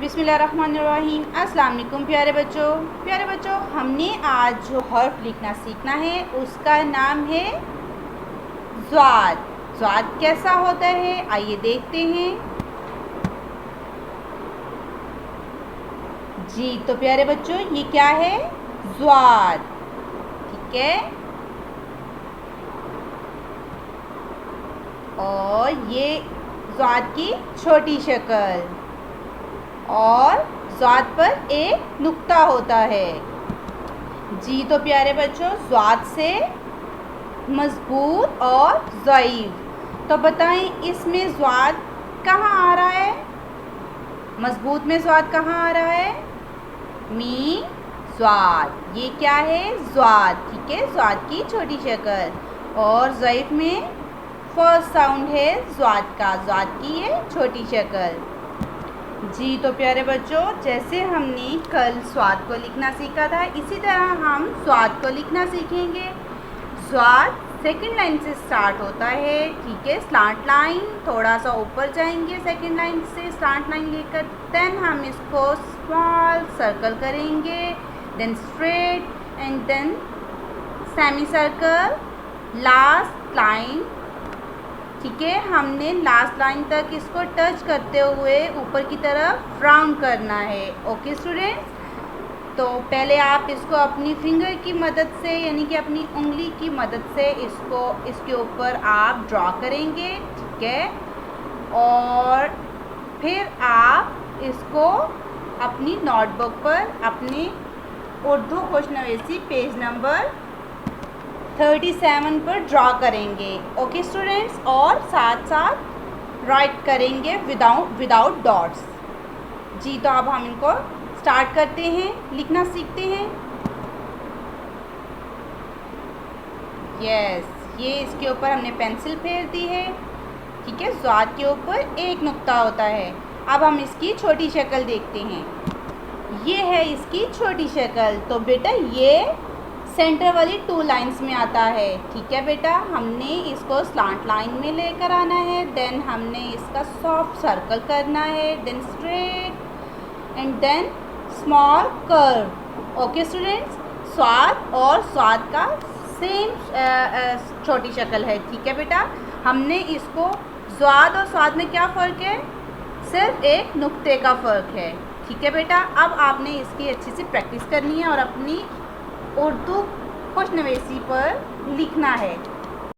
बिस्मिल्लाहिर्रहमानिर्रहीम। अस्सलाम वालेकुम प्यारे बच्चों, हमने आज जो हर्फ लिखना सीखना है उसका नाम है ज़्वाद। ज़्वाद कैसा होता है आइए देखते हैं। जी तो प्यारे बच्चों ये क्या है? ज़्वाद। ठीक है, और ये ज़्वाद की छोटी शक्ल, और ज़्वाद पर एक नुक्ता होता है। जी तो प्यारे बच्चों ज़्वाद से मजबूत और ज़ईफ़, तो बताएं इसमें ज़्वाद कहाँ आ रहा है? मजबूत में ज़्वाद कहाँ आ रहा है? मीम ज़्वाद। ये क्या है? ज़्वाद। ठीक है, ज़्वाद की छोटी शक्ल। और ज़ईफ़ में फर्स्ट साउंड है ज़्वाद का, ज़्वाद की ये छोटी शक्ल। जी तो प्यारे बच्चों जैसे हमने कल स्वाद को लिखना सीखा था इसी तरह हम स्वाद को लिखना सीखेंगे। स्वाद सेकंड लाइन से स्टार्ट होता है। ठीक है, स्लांट लाइन, थोड़ा सा ऊपर जाएंगे सेकंड लाइन से स्लांट लाइन लेकर, देन हम इसको स्मॉल सर्कल करेंगे, then straight and then semi circle, last line. ठीक है, हमने लास्ट लाइन तक इसको टच करते हुए ऊपर की तरफ राउंड करना है। ओके स्टूडेंट्स, तो पहले आप इसको अपनी फिंगर की मदद से यानी कि अपनी उंगली की मदद से इसको इसके ऊपर आप ड्रॉ करेंगे। ठीक है, और फिर आप इसको अपनी नोटबुक पर अपनी उर्दू क्वेश्चनवेसी पेज नंबर 37 पर ड्रॉ करेंगे। ओके स्टूडेंट्स, और साथ साथ राइट करेंगे विदाउट डॉट्स। जी तो अब हम इनको स्टार्ट करते हैं, लिखना सीखते हैं। यस, ये इसके ऊपर हमने पेंसिल फेर दी है। ठीक है, ज़्वाद के ऊपर एक नुक्ता होता है। अब हम इसकी छोटी शक्ल देखते हैं। ये है इसकी छोटी शक्ल। तो बेटा ये सेंटर वाली 2 लाइंस में आता है। ठीक है बेटा, हमने इसको स्लांट लाइन में लेकर आना है, देन हमने इसका सॉफ्ट सर्कल करना है, then straight and then small curve. Okay students, स्वाद और स्वाद का सेम छोटी शक्ल है। ठीक है बेटा, हमने इसको स्वाद और स्वाद में क्या फ़र्क है? सिर्फ एक नुक्ते का फ़र्क है। ठीक है बेटा, अब आपने इसकी अच्छी से प्रैक्टिस करनी है और अपनी उर्दू क्वेश्चनवेसी पर लिखना है।